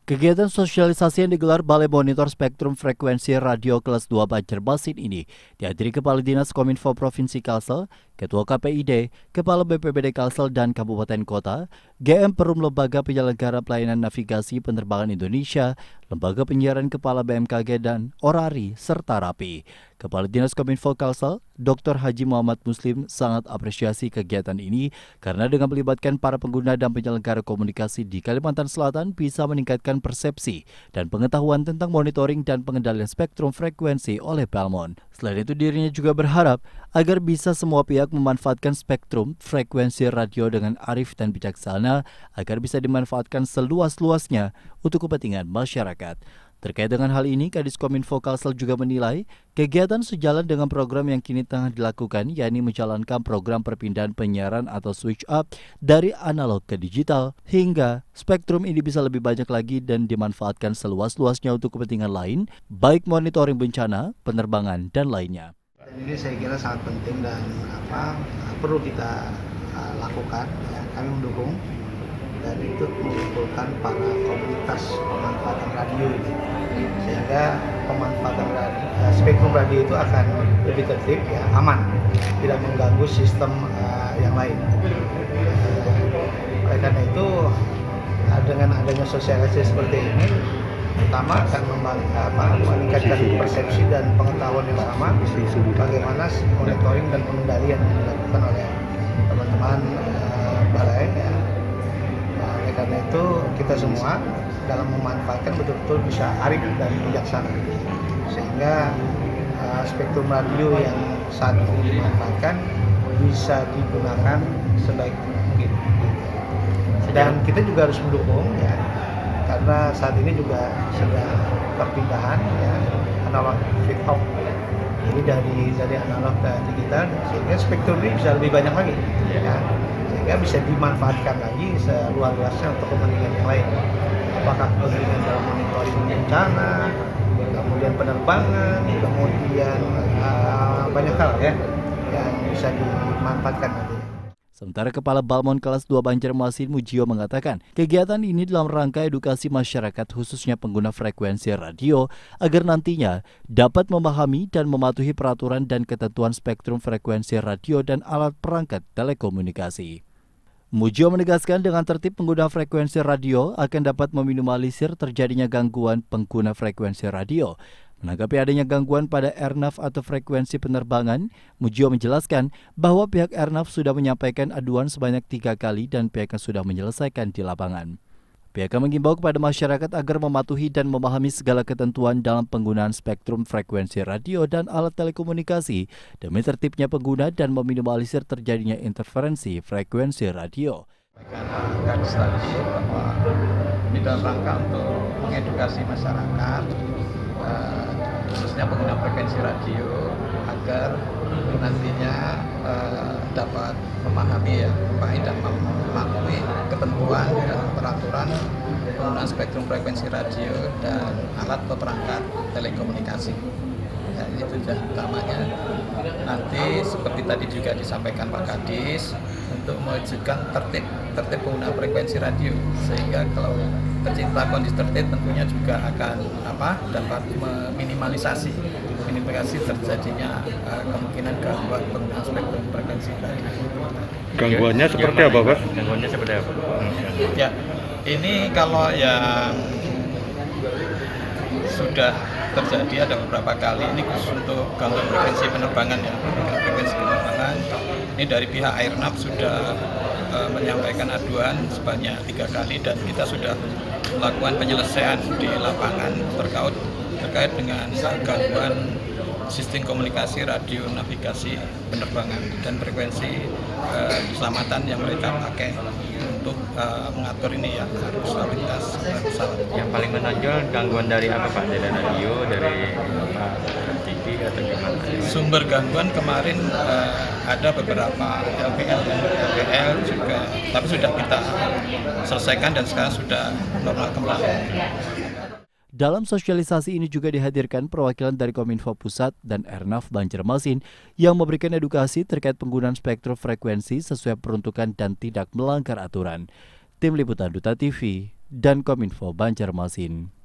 Kegiatan sosialisasi yang digelar Balai Monitor Spektrum Frekuensi Radio Kelas 2 Banjarmasin ini dihadiri Kepala Dinas Kominfo Provinsi Kalsel, Ketua KPID, Kepala BPBD Kalsel dan Kabupaten Kota, GM Perum Lembaga Penyelenggara Pelayanan Navigasi Penerbangan Indonesia, Lembaga Penyiaran Kepala BMKG dan Orari serta Rapi. Kepala Dinas Kominfo Kalsel, Dr. Haji Muhammad Muslim sangat apresiasi kegiatan ini karena dengan melibatkan para pengguna dan penyelenggara komunikasi di Kalimantan Selatan bisa meningkatkan persepsi dan pengetahuan tentang monitoring dan pengendalian spektrum frekuensi oleh Balmon. Selain itu dirinya juga berharap agar bisa semua pihak memanfaatkan spektrum frekuensi radio dengan arif dan bijaksana agar bisa dimanfaatkan seluas-luasnya untuk kepentingan masyarakat. Terkait dengan hal ini, Kadis Kominfo Kalsel juga menilai kegiatan sejalan dengan program yang kini tengah dilakukan, yakni menjalankan program perpindahan penyiaran atau switch up dari analog ke digital, hingga spektrum ini bisa lebih banyak lagi dan dimanfaatkan seluas-luasnya untuk kepentingan lain, baik monitoring bencana, penerbangan, dan lainnya. Ini saya kira sangat penting dan perlu kita lakukan. Ya, kami mendukung dan itu mengumpulkan para komunitas pemanfaatan radio ini, sehingga pemanfaatan spektrum radio itu akan lebih tertib, ya, aman, tidak mengganggu sistem yang lain. Oleh karena itu, dengan adanya sosialisasi seperti ini, pertama akan meningkatkan persepsi dan pengetahuan yang sama bagaimana monitoring dan pengendalian yang dilakukan oleh teman-teman balai. Ya. Karena itu kita semua dalam memanfaatkan betul-betul bisa arif dan bijaksana, sehingga spektrum radio yang saat ini dimanfaatkan bisa digunakan sebaik mungkin. Dan kita juga harus mendukung, ya, karena saat ini juga sedang perpindahan, ya, analog switch off. Jadi dari analog ke digital, sehingga spektrum ini bisa lebih banyak lagi, ya, sehingga bisa dimanfaatkan lagi seluas-luasnya untuk kepentingan yang lain. Apakah kepentingan dalam monitoring bencana, kemudian penerbangan, kemudian banyak hal, ya, yang bisa dimanfaatkan nanti. Sementara Kepala Balmon Kelas 2 Banjarmasin Mujio mengatakan, kegiatan ini dalam rangka edukasi masyarakat khususnya pengguna frekuensi radio agar nantinya dapat memahami dan mematuhi peraturan dan ketentuan spektrum frekuensi radio dan alat perangkat telekomunikasi. Mujio menegaskan dengan tertib pengguna frekuensi radio akan dapat meminimalisir terjadinya gangguan pengguna frekuensi radio. Menanggapi adanya gangguan pada Airnav atau frekuensi penerbangan, Mujio menjelaskan bahwa pihak Airnav sudah menyampaikan aduan sebanyak 3 kali dan pihaknya sudah menyelesaikan di lapangan. Pihaknya mengimbau kepada masyarakat agar mematuhi dan memahami segala ketentuan dalam penggunaan spektrum frekuensi radio dan alat telekomunikasi demi tertibnya pengguna dan meminimalisir terjadinya interferensi frekuensi radio. Kadis tadi bahwa di dalam rangka untuk mengedukasi masyarakat, khususnya pengguna frekuensi radio, agar nantinya dapat memahami, ya, dan mematuhi ketentuan dan peraturan penggunaan spektrum frekuensi radio dan alat perangkat telekomunikasi. Ya, itu sudah utamanya. Nanti seperti tadi juga disampaikan Pak Kadis untuk mewujudkan tertib pengguna frekuensi radio, sehingga kalau tercipta kondisi tertib tentunya juga akan dapat meminimalisasi terjadinya kemungkinan gangguan penggunaan spektrum frekuensi radio. Gangguannya seperti apa, Pak? Gangguannya seperti apa? Ya, ini kalau yang sudah terjadi ada beberapa kali, ini khusus untuk gangguan frekuensi penerbangan, ya. Frekuensi penerbangan ini dari pihak Airnav sudah menyampaikan aduan sebanyak 3 kali dan kita sudah melakukan penyelesaian di lapangan terkait dengan gangguan sistem komunikasi radio navigasi penerbangan dan frekuensi keselamatan yang mereka pakai untuk mengatur ini, ya, arus lalu lintas pesawat. Yang paling menonjol gangguan dari apa, Pak? Dari radio, dari TV atau gimana? Sumber gangguan kemarin ada beberapa LPL juga, tapi sudah kita selesaikan dan sekarang sudah normal kembali. Dalam sosialisasi ini juga dihadirkan perwakilan dari Kominfo Pusat dan Airnav Banjarmasin yang memberikan edukasi terkait penggunaan spektrum frekuensi sesuai peruntukan dan tidak melanggar aturan. Tim Liputan Duta TV, dan Kominfo Banjarmasin.